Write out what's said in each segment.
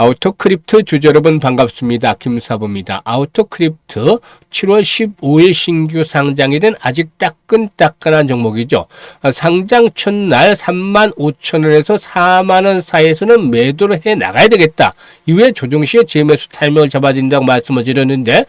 아우토크립트 주주 여러분 반갑습니다. 김사부입니다. 아우토크립트 7월 15일 신규 상장이 된 아직 따끈따끈한 종목이죠. 상장 첫날 35,000원에서 4만원 사이에서는 매도를 해 나가야 되겠다. 이후에 조정 시에 재매수 타이밍을 잡아준다고 말씀을 드렸는데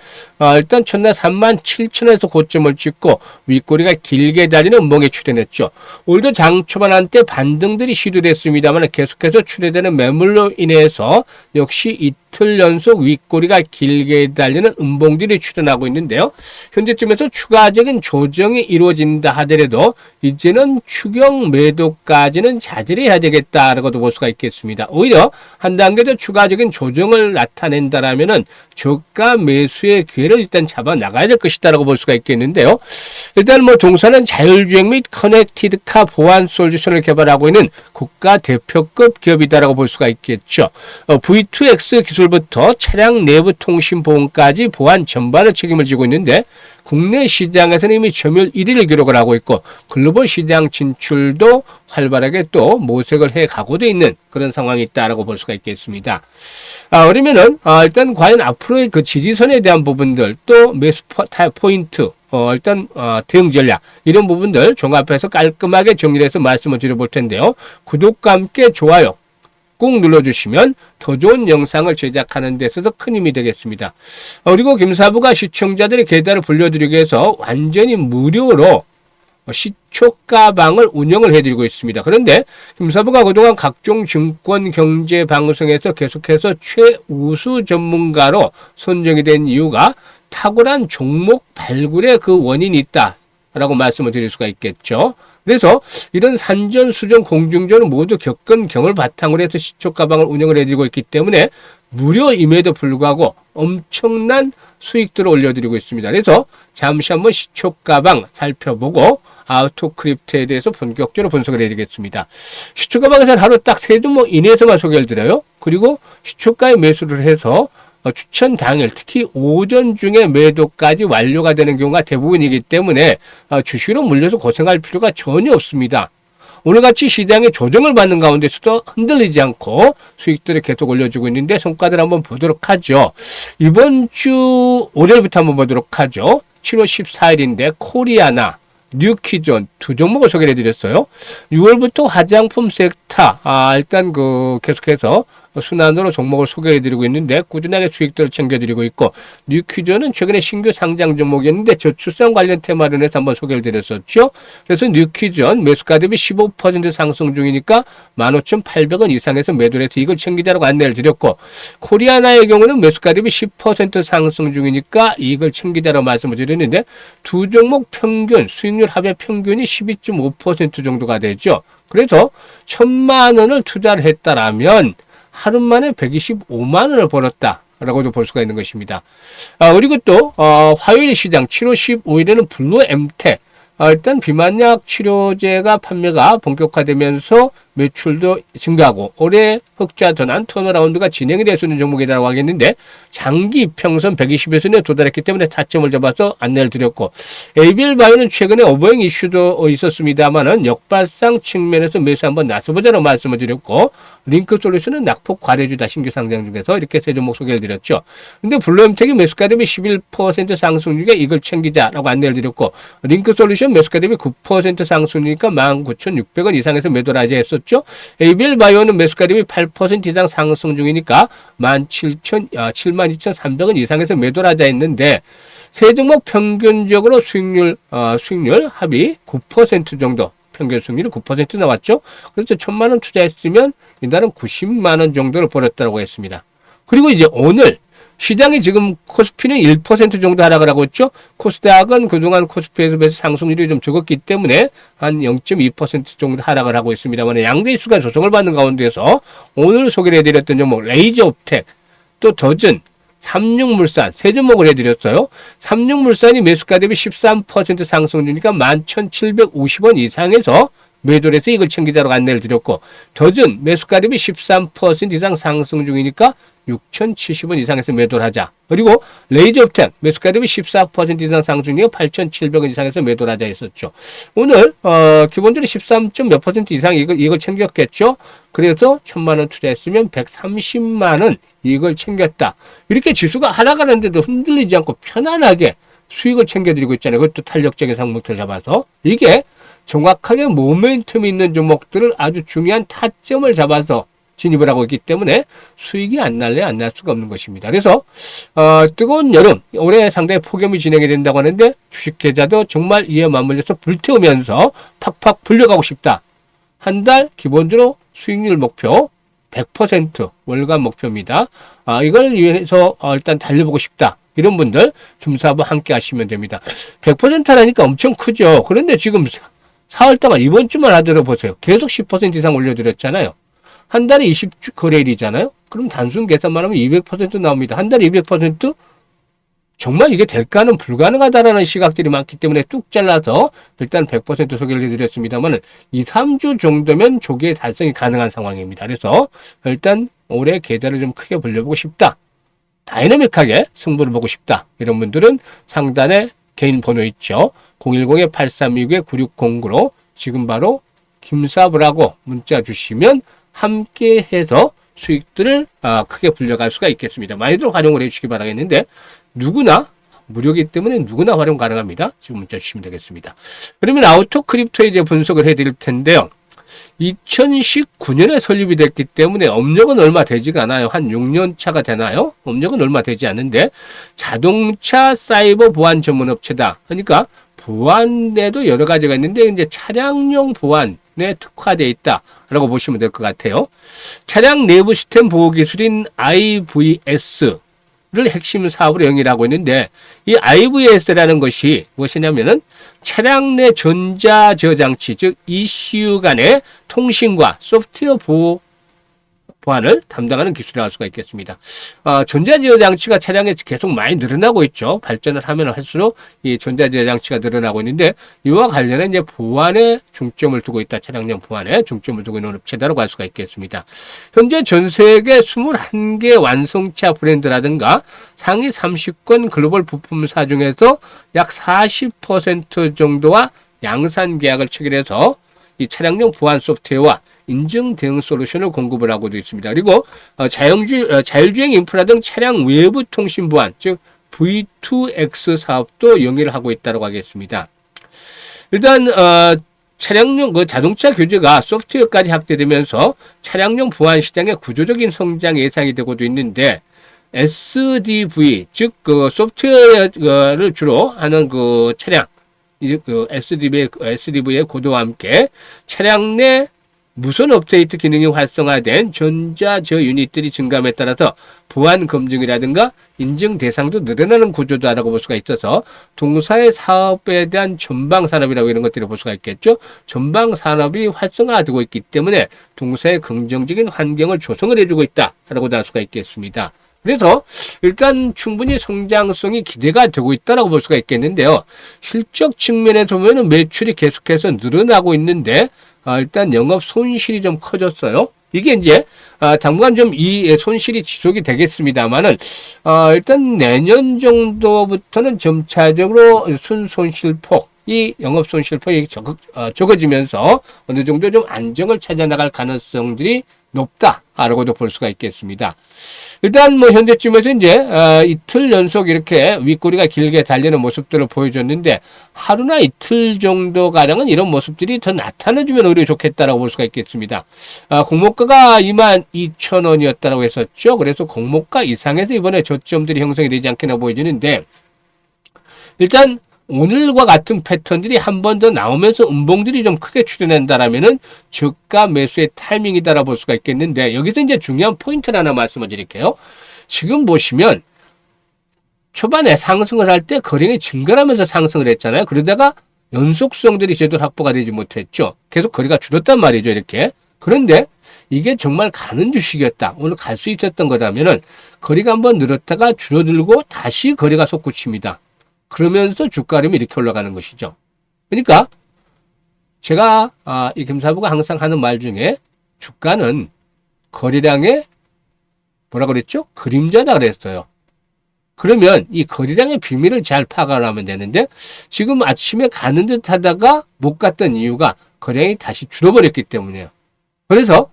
일단 첫날 37,000원에서 고점을 찍고 윗꼬리가 길게 달리는 음봉에 출현했죠. 오늘도 장 초반 한때 반등들이 시도됐습니다만 계속해서 출현되는 매물로 인해서 역시 이틀 연속 윗꼬리가 길게 달리는 음봉들이 출현하고 있는데요. 현재쯤에서 추가적인 조정이 이루어진다 하더라도 이제는 추경 매도까지는 자제를 해야 되겠다라고도 볼 수가 있겠습니다. 오히려 한 단계 더 추가적인 조정을 나타낸다라면은 저가 매수의 기회를 일단 잡아 나가야 될 것이다라고 볼 수가 있겠는데요. 일단 동사는 자율주행 및 커넥티드카 보안 솔루션을 개발하고 있는 국가 대표급 기업이다라고 볼 수가 있겠죠. V2X 기술부터 차량 내부 통신 보험까지 보안 전반을 책임을 지고 있는데 국내 시장에서는 이미 점유율 1위를 기록을 하고 있고 글로벌 시장 진출도 활발하게 또 모색을 해 가고도 있는 그런 상황이 있다라고 볼 수가 있겠습니다. 그러면은 일단 과연 앞으로의 그 지지선에 대한 부분들 또 매수 포인트 일단 대응 전략 이런 부분들 종합해서 깔끔하게 정리해서 말씀을 드려볼 텐데요. 구독과 함께 좋아요 꼭 눌러주시면 더 좋은 영상을 제작하는 데 있어서 큰 힘이 되겠습니다. 그리고 김사부가 시청자들의 계좌를 불려드리기 위해서 완전히 무료로 시초가방을 운영을 해드리고 있습니다. 그런데 김사부가 그동안 각종 증권 경제 방송에서 계속해서 최우수 전문가로 선정이 된 이유가 탁월한 종목 발굴의 그 원인이 있다라고 말씀을 드릴 수가 있겠죠. 그래서 이런 산전수전 공중전을 모두 겪은 경험을 바탕으로 해서 시초가방을 운영을 해드리고 있기 때문에 무료임에도 불구하고 엄청난 수익들을 올려드리고 있습니다. 그래서 잠시 한번 시초가방 살펴보고 아우토크립트에 대해서 본격적으로 분석을 해드리겠습니다. 시초가방에서는 하루 딱 3종목 이내에서만 소개를 드려요. 그리고 시초가에 매수를 해서 추천 당일 특히 오전 중에 매도까지 완료가 되는 경우가 대부분이기 때문에 주식으로 물려서 고생할 필요가 전혀 없습니다. 오늘같이 시장의 조정을 받는 가운데서도 흔들리지 않고 수익들을 계속 올려주고 있는데 성과들 한번 보도록 하죠. 이번 주 월요일부터 한번 보도록 하죠. 7월 14일인데 코리아나 뉴키존 두 종목을 소개해 드렸어요. 6월부터 화장품 섹터 일단 계속해서 순환으로 종목을 소개해 드리고 있는데 꾸준하게 수익들을 챙겨 드리고 있고 뉴키존은 최근에 신규 상장 종목이었는데 저출산 관련 테마로 해서 한번 소개를 드렸었죠. 그래서 뉴키존 매수가 대비 15% 상승 중이니까 15,800원 이상에서 매도를 해서 이걸 챙기자라고 안내를 드렸고 코리아나의 경우는 매수가 대비 10% 상승 중이니까 이걸 챙기자라고 말씀을 드렸는데 두 종목 평균 수익률 합의 평균이 12.5% 정도가 되죠. 그래서 1,000만 원을 투자를 했다라면 하루 만에 125만 원을 벌었다라고도 볼 수가 있는 것입니다. 그리고 또 화요일 시장 7월 15일에는 블루엠텍 일단 비만약 치료제가 판매가 본격화되면서 매출도 증가하고 올해 흑자 전환 턴어라운드가 진행이 될 수 있는 종목이라고 하겠는데 장기 평선 120에서는 도달했기 때문에 타점을 잡아서 안내를 드렸고 ABL바이오는 최근에 어버잉 이슈도 있었습니다만은 역발상 측면에서 매수 한번 나서보자라고 말씀을 드렸고 링크솔루션은 낙폭 과대주다 신규 상장 중에서 이렇게 세 종목 소개를 드렸죠. 근데 블루엠텍이 매수가 대비 11% 상승 중에 이걸 챙기자라고 안내를 드렸고 링크솔루션 매수가 대비 9% 상승이니까 19,600원 이상에서 매도를 하자 했었죠. ABL바이오는 매수가 대비 8% 이상 상승 중이니까 72,300원 이상에서 매도를 하자 했는데 세 종목 평균적으로 수익률 합이 9% 정도 평균 수익률이 9% 나왔죠. 그래서 1,000만 원 투자했으면 이날은 90만 원 정도를 벌었다고 했습니다. 그리고 이제 오늘 시장이 지금 코스피는 1% 정도 하락을 하고 있죠. 코스닥은 그동안 코스피에서 비해서 상승률이 좀 적었기 때문에 한 0.2% 정도 하락을 하고 있습니다만 양대 지수가 조정을 받는 가운데서 오늘 소개를 해드렸던 종목 레이저옵텍 또 더즌 삼육물산 세 종목을 해드렸어요. 삼육물산이 매수가 대비 13% 상승 중이니까 11,750원 이상에서 매도를 해서 이걸 챙기자로 안내를 드렸고 더즌 매수가 대비 13% 이상 상승 중이니까 6,070원 이상에서 매도를 하자. 그리고 레이저 업텐 매수가 대비 14% 이상 상승률 8,700원 이상에서 매도를 하자 했었죠. 오늘 기본적으로 13. 몇 % 이상 이걸 챙겼겠죠. 그래서 1,000만 원 투자했으면 130만 원 이걸 챙겼다. 이렇게 지수가 하락하는데도 흔들리지 않고 편안하게 수익을 챙겨드리고 있잖아요. 그것도 탄력적인 상목들 잡아서. 이게 정확하게 모멘텀이 있는 종목들을 아주 중요한 타점을 잡아서 진입을 하고 있기 때문에 수익이 안 날래 안 날 수가 없는 것입니다. 그래서 뜨거운 여름 올해 상당히 폭염이 진행이 된다고 하는데 주식 계좌도 정말 이에 맞물려서 불태우면서 팍팍 불려가고 싶다. 한 달 기본적으로 수익률 목표 100% 월간 목표입니다. 이걸 위해서 일단 달려보고 싶다. 이런 분들 김사부 함께 하시면 됩니다. 100%라니까 엄청 크죠. 그런데 지금 4월 동안 이번 주만 하더라도 보세요. 계속 10% 이상 올려드렸잖아요. 한 달에 20거래일이잖아요. 그럼 단순 계산만 하면 200% 나옵니다. 한 달에 200%? 정말 이게 될까는 불가능하다라는 시각들이 많기 때문에 뚝 잘라서 일단 100% 소개를 해드렸습니다만 2, 3주 정도면 조기에 달성이 가능한 상황입니다. 그래서 일단 올해 계좌를 좀 크게 벌려보고 싶다. 다이내믹하게 승부를 보고 싶다. 이런 분들은 상단에 개인 번호 있죠. 010-8329-9609로 지금 바로 김사부라고 문자 주시면 함께 해서 수익들을 크게 불려갈 수가 있겠습니다. 많이들 활용을 해주시기 바라겠는데 누구나 무료이기 때문에 누구나 활용 가능합니다. 지금 문자 주시면 되겠습니다. 그러면 아우토 크립토에 이제 분석을 해드릴 텐데요. 2019년에 설립이 됐기 때문에 업력은 얼마 되지가 않아요. 한 6년 차가 되나요? 업력은 얼마 되지 않는데 자동차 사이버 보안 전문 업체다. 그러니까 보안에도 여러 가지가 있는데 이제 차량용 보안에 특화되어 있다라고 보시면 될 것 같아요. 차량 내부 시스템 보호 기술인 IVS를 핵심 사업으로 영위하고 있는데 이 IVS라는 것이 무엇이냐면은 차량 내 전자 제어 장치 즉 ECU 간의 통신과 소프트웨어 보안을 담당하는 기술이라고 할 수가 있겠습니다. 전자제어 장치가 차량에 계속 많이 늘어나고 있죠. 발전을 하면 할수록 이 전자제어 장치가 늘어나고 있는데 이와 관련해 이제 보안에 중점을 두고 있다. 차량용 보안에 중점을 두고 있는 업체다라고 할 수가 있겠습니다. 현재 전 세계 21개 완성차 브랜드라든가 상위 30권 글로벌 부품사 중에서 약 40% 정도와 양산 계약을 체결해서 이 차량용 보안 소프트웨어와 인증 대응 솔루션을 공급을 하고도 있습니다. 그리고 자율주행 인프라 등 차량 외부 통신 보안, 즉 V2X 사업도 영위를 하고 있다고 하겠습니다. 일단 차량용 자동차 규제가 소프트웨어까지 확대되면서 차량용 보안 시장의 구조적인 성장 예상이 되고도 있는데 SDV, 즉 소프트웨어를 주로 하는 차량, SDV의 고도와 함께 차량 내 무선 업데이트 기능이 활성화된 전자제어 유닛들이 증감에 따라서 보안 검증이라든가 인증 대상도 늘어나는 구조다라고 볼 수가 있어서 동사의 사업에 대한 전방 산업이라고 이런 것들을 볼 수가 있겠죠. 전방 산업이 활성화되고 있기 때문에 동사의 긍정적인 환경을 조성을 해주고 있다라고도 할 수가 있겠습니다. 그래서 일단 충분히 성장성이 기대가 되고 있다라고 볼 수가 있겠는데요. 실적 측면에서 보면 매출이 계속해서 늘어나고 있는데 일단 영업 손실이 좀 커졌어요. 이게 이제 당분간 좀 이 손실이 지속이 되겠습니다만은 일단 내년 정도부터는 점차적으로 순손실폭 이 영업 손실폭이 적어지면서 어느 정도 좀 안정을 찾아 나갈 가능성들이 높다라고도 볼 수가 있겠습니다. 일단 뭐 현재쯤에서 이제 이틀 연속 이렇게 윗꼬리가 길게 달리는 모습들을 보여줬는데 하루나 이틀 정도 가량은 이런 모습들이 더 나타나주면 오히려 좋겠다라고 볼 수가 있겠습니다. 공모가가 22,000원이었다고 했었죠. 그래서 공모가 이상에서 이번에 저점들이 형성이 되지 않겠나 보여지는데 일단 오늘과 같은 패턴들이 한 번 더 나오면서 음봉들이 좀 크게 출현한다라면은 저가 매수의 타이밍이다라고 볼 수가 있겠는데 여기서 이제 중요한 포인트를 하나 말씀을 드릴게요. 지금 보시면 초반에 상승을 할 때 거래량이 증가하면서 상승을 했잖아요. 그러다가 연속성들이 제대로 확보가 되지 못했죠. 계속 거래가 줄었단 말이죠. 이렇게. 그런데 이게 정말 가는 주식이었다. 오늘 갈 수 있었던 거라면은 거래가 한번 늘었다가 줄어들고 다시 거래가 솟구칩니다. 그러면서 주가림이 이렇게 올라가는 것이죠. 그러니까 제가 이 김사부가 항상 하는 말 중에 주가는 거래량의 뭐라 그랬죠? 그림자다 그랬어요. 그러면 이 거래량의 비밀을 잘 파악하면 되는데 지금 아침에 가는 듯 하다가 못 갔던 이유가 거래량이 다시 줄어버렸기 때문이에요. 그래서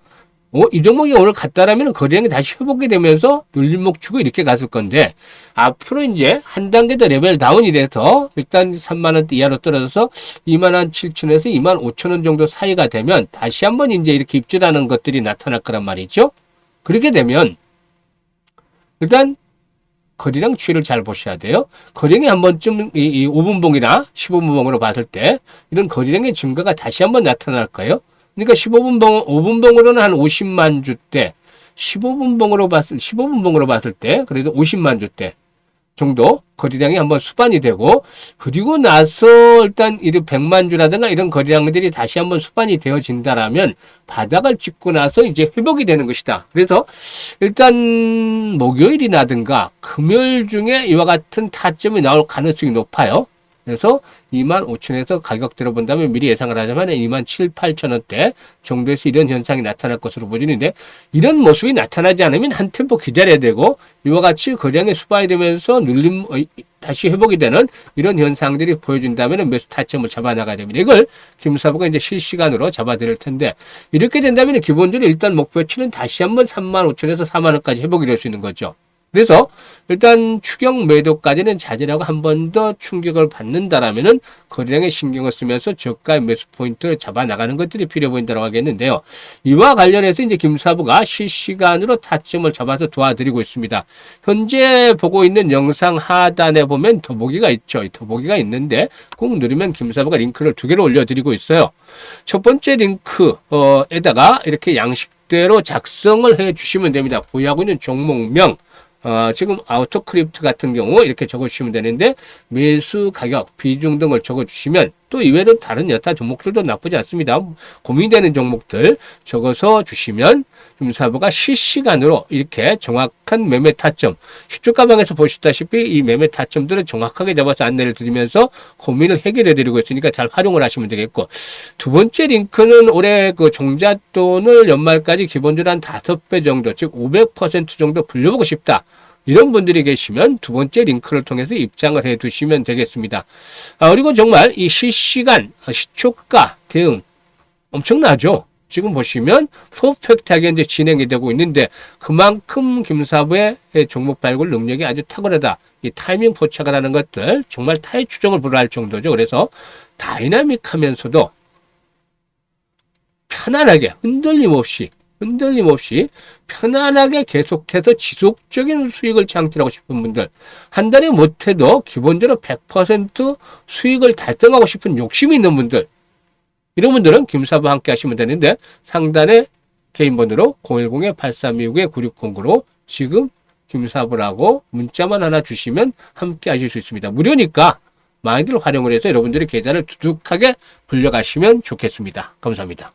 이 종목이 오늘 갔다라면 거래량이 다시 회복이 되면서 눌림목 주고 이렇게 갔을 건데 앞으로 이제 한 단계 더 레벨 다운이 돼서 일단 3만 원대 이하로 떨어져서 2만 7천원에서 2만 5천원 정도 사이가 되면 다시 한번 이제 이렇게 입질하는 것들이 나타날 거란 말이죠. 그렇게 되면 일단 거래량 추이를 잘 보셔야 돼요. 거래량이 한 번쯤 이 5분봉이나 15분봉으로 봤을 때 이런 거래량의 증가가 다시 한번 나타날 거예요. 그러니까 5분봉으로는 한 50만 주대, 15분봉으로 봤을 때 그래도 50만 주대 정도 거래량이 한번 수반이 되고 그리고 나서 일단 이런 100만 주라든가 이런 거래량들이 다시 한번 수반이 되어진다라면 바닥을 찍고 나서 이제 회복이 되는 것이다. 그래서 일단 목요일이라든가 금요일 중에 이와 같은 타점이 나올 가능성이 높아요. 그래서 2만 5천에서 가격 들어본다면 미리 예상을 하자면 2만 7, 8천원대 정도에서 이런 현상이 나타날 것으로 보이는데 이런 모습이 나타나지 않으면 한 템포 기다려야 되고 이와 같이 거래량이 수반이 되면서 다시 회복이 되는 이런 현상들이 보여준다면 매수 타점을 잡아나가야 됩니다. 이걸 김사부가 이제 실시간으로 잡아드릴 텐데 이렇게 된다면 기본적으로 일단 목표치는 다시 한번 3만 5천에서 4만 원까지 회복이 될 수 있는 거죠. 그래서 일단 추격 매도까지는 자제하고 한 번 더 충격을 받는다라면은 거래량에 신경을 쓰면서 저가의 매수 포인트를 잡아 나가는 것들이 필요해 보인다고 하겠는데요. 이와 관련해서 이제 김사부가 실시간으로 타점을 잡아서 도와드리고 있습니다. 현재 보고 있는 영상 하단에 보면 더보기가 있죠. 이 더보기가 있는데 꼭 누르면 김사부가 링크를 2개로 올려드리고 있어요. 첫 번째 링크에다가 이렇게 양식대로 작성을 해 주시면 됩니다. 보유하고 있는 종목명, 지금 아우토크립트 같은 경우 이렇게 적어주시면 되는데 매수 가격, 비중 등을 적어주시면 또 이외로 다른 여타 종목들도 나쁘지 않습니다. 고민되는 종목들 적어서 주시면 김사부가 실시간으로 이렇게 정확한 매매 타점, 시초 가방에서 보셨다시피 이 매매 타점들을 정확하게 잡아서 안내를 드리면서 고민을 해결해 드리고 있으니까 잘 활용을 하시면 되겠고 두 번째 링크는 올해 그 종잣돈을 연말까지 기본적으로 한 5배 정도, 즉 500% 정도 불려보고 싶다. 이런 분들이 계시면 두 번째 링크를 통해서 입장을 해 두시면 되겠습니다. 그리고 정말 이 실시간 시초가 대응 엄청나죠? 지금 보시면 퍼펙트하게 이제 진행이 되고 있는데 그만큼 김사부의 종목 발굴 능력이 아주 탁월하다. 이 타이밍 포착을 하는 것들 정말 타의 추정을 불허할 정도죠. 그래서 다이나믹하면서도 편안하게 흔들림 없이 편안하게 계속해서 지속적인 수익을 창출하고 싶은 분들, 한 달에 못해도 기본적으로 100% 수익을 달성하고 싶은 욕심이 있는 분들, 이런 분들은 김사부와 함께 하시면 되는데 상단에 개인 번호로 010-8329-9609로 지금 김사부라고 문자만 하나 주시면 함께 하실 수 있습니다. 무료니까 많이들 활용을 해서 여러분들이 계좌를 두둑하게 불려가시면 좋겠습니다. 감사합니다.